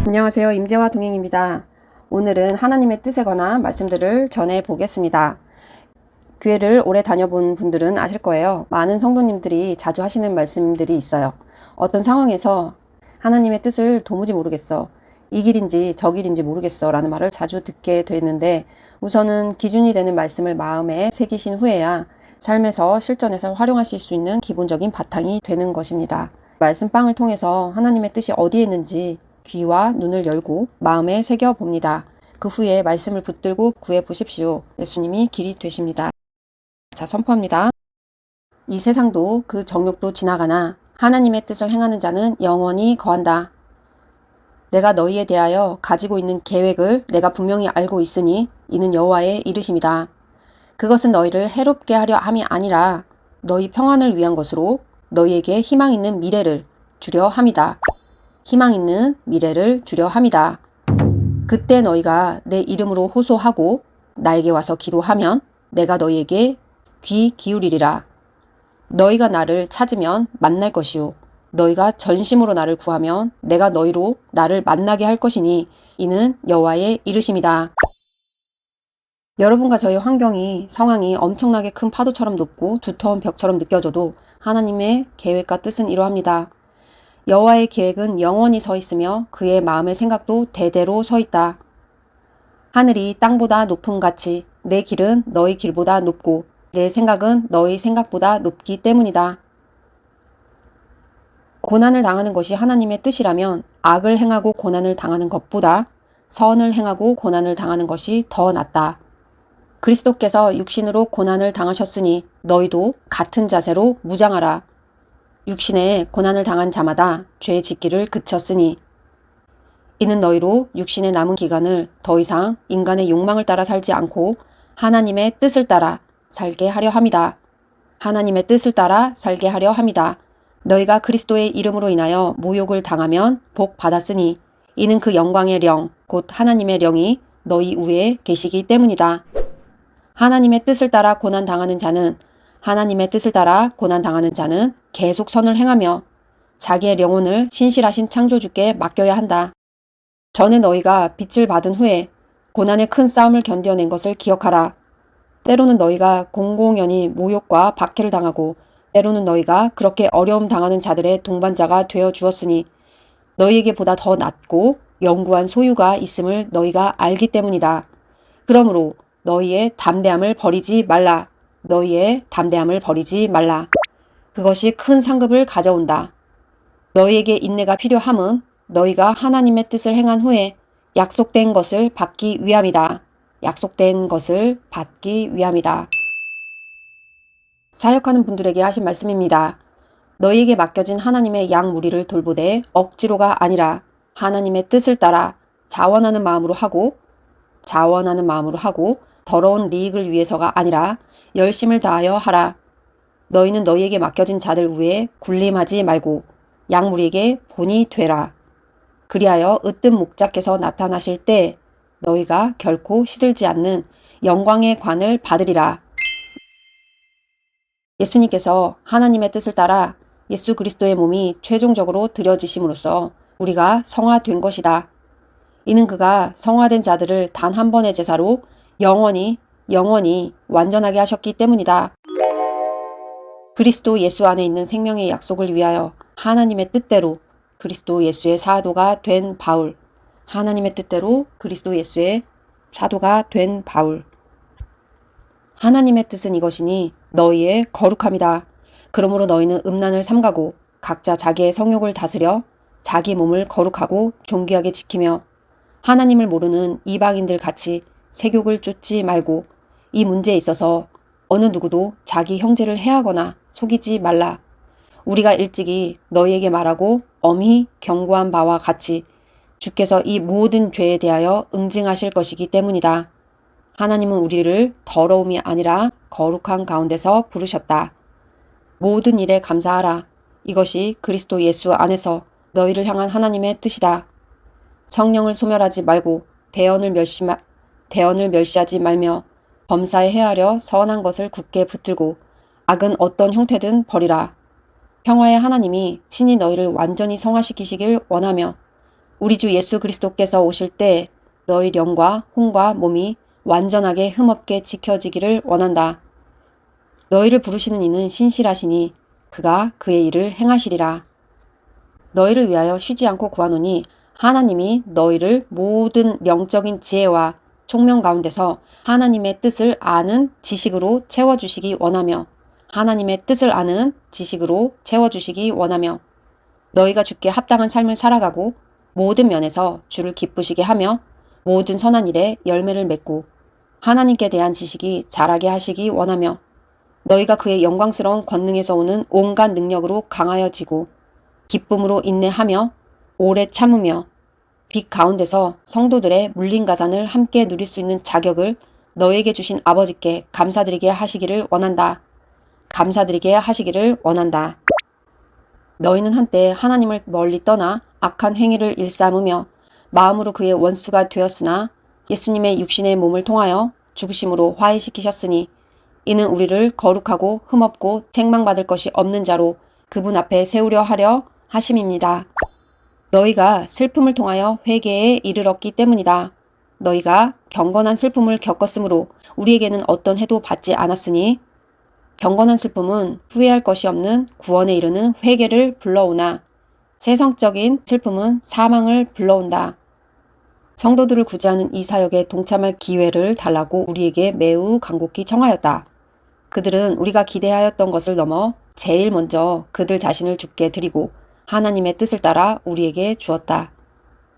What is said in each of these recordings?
안녕하세요. 임재화 동행입니다. 오늘은 하나님의 뜻에 관한 말씀들을 전해 보겠습니다. 교회를 오래 다녀본 분들은 아실 거예요. 많은 성도님들이 자주 하시는 말씀들이 있어요. 어떤 상황에서 하나님의 뜻을 도무지 모르겠어. 이 길인지 저 길인지 모르겠어 라는 말을 자주 듣게 되는데, 우선은 기준이 되는 말씀을 마음에 새기신 후에야 삶에서 실전에서 활용하실 수 있는 기본적인 바탕이 되는 것입니다. 말씀방을 통해서 하나님의 뜻이 어디에 있는지 귀와 눈을 열고 마음에 새겨봅니다. 그 후에 말씀을 붙들고 구해보십시오. 예수님이 길이 되십니다. 자, 선포합니다. 이 세상도 그 정욕도 지나가나 하나님의 뜻을 행하는 자는 영원히 거한다. 내가 너희에 대하여 가지고 있는 계획을 내가 분명히 알고 있으니 이는 여호와의 이르심이다. 그것은 너희를 해롭게 하려 함이 아니라 너희 평안을 위한 것으로 너희에게 희망 있는 미래를 주려 함이다. 희망 있는 미래를 주려 함이다. 그때 너희가 내 이름으로 호소하고 나에게 와서 기도하면 내가 너희에게 귀 기울이리라. 너희가 나를 찾으면 만날 것이요 너희가 전심으로 나를 구하면 내가 너희로 나를 만나게 할 것이니 이는 여호와의 이르심이다. 여러분과 저의 환경이, 상황이 엄청나게 큰 파도처럼 높고 두터운 벽처럼 느껴져도 하나님의 계획과 뜻은 이러합니다. 여호와의 계획은 영원히 서 있으며 그의 마음의 생각도 대대로 서 있다. 하늘이 땅보다 높음 같이 내 길은 너희 길보다 높고 내 생각은 너희 생각보다 높기 때문이다. 고난을 당하는 것이 하나님의 뜻이라면 악을 행하고 고난을 당하는 것보다 선을 행하고 고난을 당하는 것이 더 낫다. 그리스도께서 육신으로 고난을 당하셨으니 너희도 같은 자세로 무장하라. 육신에 고난을 당한 자마다 죄 짓기를 그쳤으니 이는 너희로 육신의 남은 기간을 더 이상 인간의 욕망을 따라 살지 않고 하나님의 뜻을 따라 살게 하려 함이다. 하나님의 뜻을 따라 살게 하려 함이다. 너희가 그리스도의 이름으로 인하여 모욕을 당하면 복 받았으니 이는 그 영광의 령 곧 하나님의 령이 너희 위에 계시기 때문이다. 하나님의 뜻을 따라 고난 당하는 자는 계속 선을 행하며 자기의 영혼을 신실하신 창조주께 맡겨야 한다. 전에 너희가 빛을 받은 후에 고난의 큰 싸움을 견뎌낸 것을 기억하라. 때로는 너희가 공공연히 모욕과 박해를 당하고 때로는 너희가 그렇게 어려움 당하는 자들의 동반자가 되어 주었으니 너희에게 보다 더 낫고 영구한 소유가 있음을 너희가 알기 때문이다. 그러므로 너희의 담대함을 버리지 말라. 그것이 큰 상급을 가져온다. 너희에게 인내가 필요함은 너희가 하나님의 뜻을 행한 후에 약속된 것을 받기 위함이다. 사역하는 분들에게 하신 말씀입니다. 너희에게 맡겨진 하나님의 양 무리를 돌보되 억지로가 아니라 하나님의 뜻을 따라 자원하는 마음으로 하고 더러운 리익을 위해서가 아니라 열심을 다하여 하라. 너희는 너희에게 맡겨진 자들 위에 군림하지 말고 양무리에게 본이 되라. 그리하여 으뜸 목자께서 나타나실 때 너희가 결코 시들지 않는 영광의 관을 받으리라. 예수님께서 하나님의 뜻을 따라 예수 그리스도의 몸이 최종적으로 드려지심으로써 우리가 성화된 것이다. 이는 그가 성화된 자들을 단 한 번의 제사로 영원히 완전하게 하셨기 때문이다. 그리스도 예수 안에 있는 생명의 약속을 위하여 하나님의 뜻대로 그리스도 예수의 사도가 된 바울. 하나님의 뜻은 이것이니 너희의 거룩함이다. 그러므로 너희는 음란을 삼가고 각자 자기의 성욕을 다스려 자기 몸을 거룩하고 존귀하게 지키며 하나님을 모르는 이방인들 같이 세욕을 쫓지 말고 이 문제에 있어서 어느 누구도 자기 형제를 해하거나 속이지 말라. 우리가 일찍이 너희에게 말하고 엄히 경고한 바와 같이 주께서 이 모든 죄에 대하여 응징하실 것이기 때문이다. 하나님은 우리를 더러움이 아니라 거룩한 가운데서 부르셨다. 모든 일에 감사하라. 이것이 그리스도 예수 안에서 너희를 향한 하나님의 뜻이다. 성령을 소멸하지 말고 대언을 멸시하지 말며 범사에 헤아려 선한 것을 굳게 붙들고 악은 어떤 형태든 버리라. 평화의 하나님이 친히 너희를 완전히 성화시키시길 원하며 우리 주 예수 그리스도께서 오실 때 너희 영과 혼과 몸이 완전하게 흠없게 지켜지기를 원한다. 너희를 부르시는 이는 신실하시니 그가 그의 일을 행하시리라. 너희를 위하여 쉬지 않고 구하노니 하나님이 너희를 모든 영적인 지혜와 총명 가운데서 하나님의 뜻을 아는 지식으로 채워주시기 원하며 하나님의 뜻을 아는 지식으로 채워주시기 원하며 너희가 주께 합당한 삶을 살아가고 모든 면에서 주를 기쁘시게 하며 모든 선한 일에 열매를 맺고 하나님께 대한 지식이 자라게 하시기 원하며 너희가 그의 영광스러운 권능에서 오는 온갖 능력으로 강하여지고 기쁨으로 인내하며 오래 참으며 빛 가운데서 성도들의 물린 가산을 함께 누릴 수 있는 자격을 너에게 주신 아버지께 감사드리게 하시기를 원한다. 감사드리게 하시기를 원한다. 너희는 한때 하나님을 멀리 떠나 악한 행위를 일삼으며 마음으로 그의 원수가 되었으나 예수님의 육신의 몸을 통하여 죽으심으로 화해시키셨으니 이는 우리를 거룩하고 흠없고 책망받을 것이 없는 자로 그분 앞에 세우려 하려 하심입니다. 너희가 슬픔을 통하여 회개에 이르렀기 때문이다. 너희가 경건한 슬픔을 겪었으므로 우리에게는 어떤 해도 받지 않았으니 경건한 슬픔은 후회할 것이 없는 구원에 이르는 회개를 불러오나 세상적인 슬픔은 사망을 불러온다. 성도들을 구제하는 이 사역에 동참할 기회를 달라고 우리에게 매우 간곡히 청하였다. 그들은 우리가 기대하였던 것을 넘어 제일 먼저 그들 자신을 주께 드리고 하나님의 뜻을 따라 우리에게 주었다.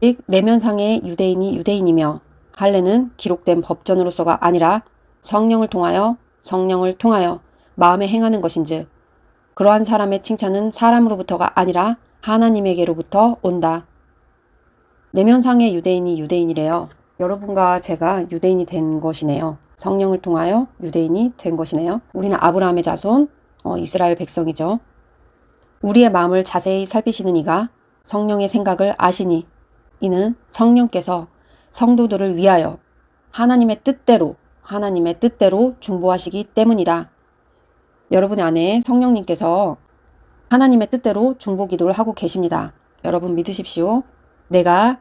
즉 내면상의 유대인이 유대인이며 할례는 기록된 법전으로서가 아니라 성령을 통하여 마음에 행하는 것인즉 그러한 사람의 칭찬은 사람으로부터가 아니라 하나님에게로부터 온다. 내면상의 유대인이 유대인이래요. 여러분과 제가 유대인이 된 것이네요. 성령을 통하여 유대인이 된 것이네요. 우리는 아브라함의 자손, 이스라엘 백성이죠. 우리의 마음을 자세히 살피시는 이가 성령의 생각을 아시니 이는 성령께서 성도들을 위하여 하나님의 뜻대로 중보하시기 때문이다. 여러분 안에 성령님께서 하나님의 뜻대로 중보 기도를 하고 계십니다. 여러분 믿으십시오. 내가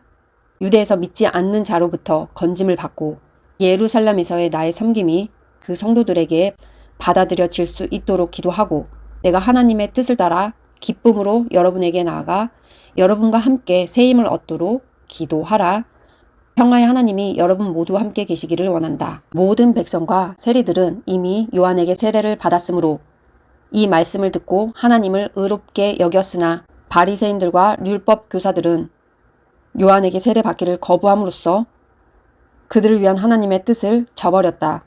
유대에서 믿지 않는 자로부터 건짐을 받고 예루살렘에서의 나의 섬김이 그 성도들에게 받아들여질 수 있도록 기도하고 내가 하나님의 뜻을 따라 기쁨으로 여러분에게 나아가 여러분과 함께 세임을 얻도록 기도하라. 평화의 하나님이 여러분 모두 함께 계시기를 원한다. 모든 백성과 세리들은 이미 요한에게 세례를 받았으므로 이 말씀을 듣고 하나님을 의롭게 여겼으나 바리새인들과 율법 교사들은 요한에게 세례 받기를 거부함으로써 그들을 위한 하나님의 뜻을 저버렸다.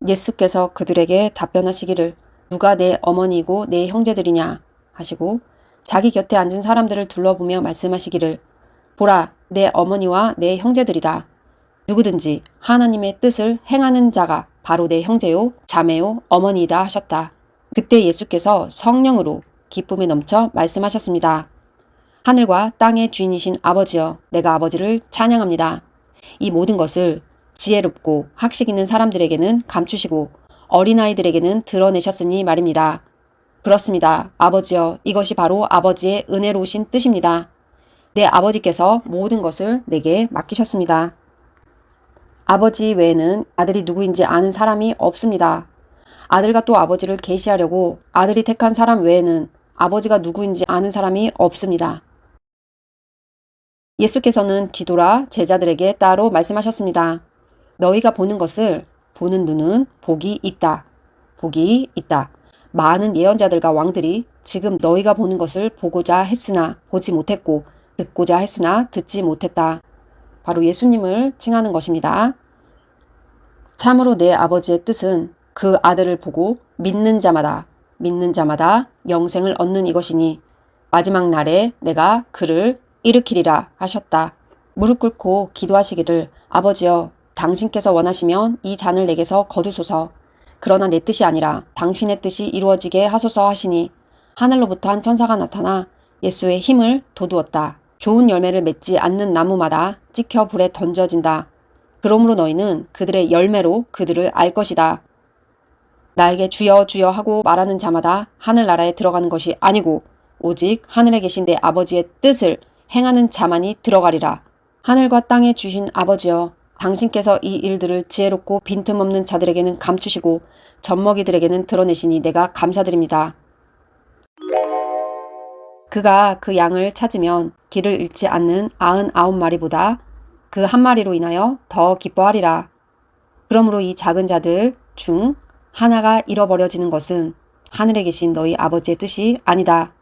예수께서 그들에게 답변하시기를 누가 내 어머니이고 내 형제들이냐 하시고 자기 곁에 앉은 사람들을 둘러보며 말씀하시기를 보라 내 어머니와 내 형제들이다. 누구든지 하나님의 뜻을 행하는 자가 바로 내 형제요 자매요 어머니이다 하셨다. 그때 예수께서 성령으로 기쁨에 넘쳐 말씀하셨습니다. 하늘과 땅의 주인이신 아버지여 내가 아버지를 찬양합니다. 이 모든 것을 지혜롭고 학식 있는 사람들에게는 감추시고 어린아이들에게는 드러내셨으니 말입니다. 그렇습니다. 아버지여 이것이 바로 아버지의 은혜로우신 뜻입니다. 내 아버지께서 모든 것을 내게 맡기셨습니다. 아버지 외에는 아들이 누구인지 아는 사람이 없습니다. 아들과 또 아버지를 계시하려고 아들이 택한 사람 외에는 아버지가 누구인지 아는 사람이 없습니다. 예수께서는 뒤돌아 제자들에게 따로 말씀하셨습니다. 너희가 보는 것을 보는 눈은 복이 있다. 많은 예언자들과 왕들이 지금 너희가 보는 것을 보고자 했으나 보지 못했고 듣고자 했으나 듣지 못했다. 바로 예수님을 칭하는 것입니다. 참으로 내 아버지의 뜻은 그 아들을 보고 믿는 자마다 영생을 얻는 이것이니 마지막 날에 내가 그를 일으키리라 하셨다. 무릎 꿇고 기도하시기를 아버지여 당신께서 원하시면 이 잔을 내게서 거두소서. 그러나 내 뜻이 아니라 당신의 뜻이 이루어지게 하소서 하시니 하늘로부터 한 천사가 나타나 예수의 힘을 돋우었다. 좋은 열매를 맺지 않는 나무마다 찍혀 불에 던져진다. 그러므로 너희는 그들의 열매로 그들을 알 것이다. 나에게 주여 주여 하고 말하는 자마다 하늘나라에 들어가는 것이 아니고 오직 하늘에 계신 내 아버지의 뜻을 행하는 자만이 들어가리라. 하늘과 땅에 주신 아버지여, 당신께서 이 일들을 지혜롭고 빈틈없는 자들에게는 감추시고 젖먹이들에게는 드러내시니 내가 감사드립니다. 그가 그 양을 찾으면 길을 잃지 않는 99마리보다 그 한 마리로 인하여 더 기뻐하리라. 그러므로 이 작은 자들 중 하나가 잃어버려지는 것은 하늘에 계신 너희 아버지의 뜻이 아니다.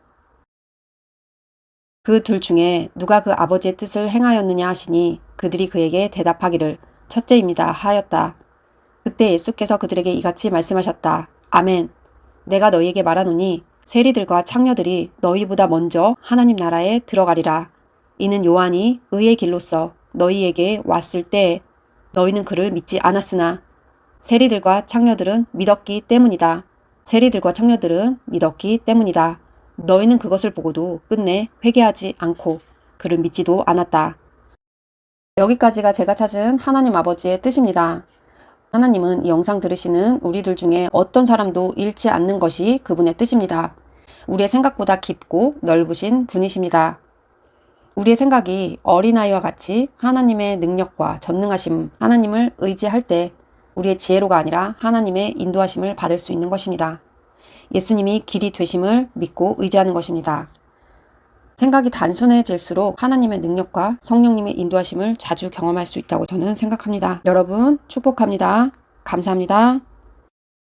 그 둘 중에 누가 그 아버지의 뜻을 행하였느냐 하시니 그들이 그에게 대답하기를 첫째입니다 하였다. 그때 예수께서 그들에게 이같이 말씀하셨다. 아멘. 내가 너희에게 말하노니 세리들과 창녀들이 너희보다 먼저 하나님 나라에 들어가리라. 이는 요한이 의의 길로서 너희에게 왔을 때 너희는 그를 믿지 않았으나 세리들과 창녀들은 믿었기 때문이다. 세리들과 창녀들은 믿었기 때문이다. 너희는 그것을 보고도 끝내 회개하지 않고 그를 믿지도 않았다. 여기까지가 제가 찾은 하나님 아버지의 뜻입니다. 하나님은 이 영상 들으시는 우리들 중에 어떤 사람도 잃지 않는 것이 그분의 뜻입니다. 우리의 생각보다 깊고 넓으신 분이십니다. 우리의 생각이 어린아이와 같이 하나님의 능력과 전능하심, 하나님을 의지할 때 우리의 지혜로가 아니라 하나님의 인도하심을 받을 수 있는 것입니다. 예수님이 길이 되심을 믿고 의지하는 것입니다. 생각이 단순해질수록 하나님의 능력과 성령님의 인도하심을 자주 경험할 수 있다고 저는 생각합니다. 여러분 축복합니다. 감사합니다.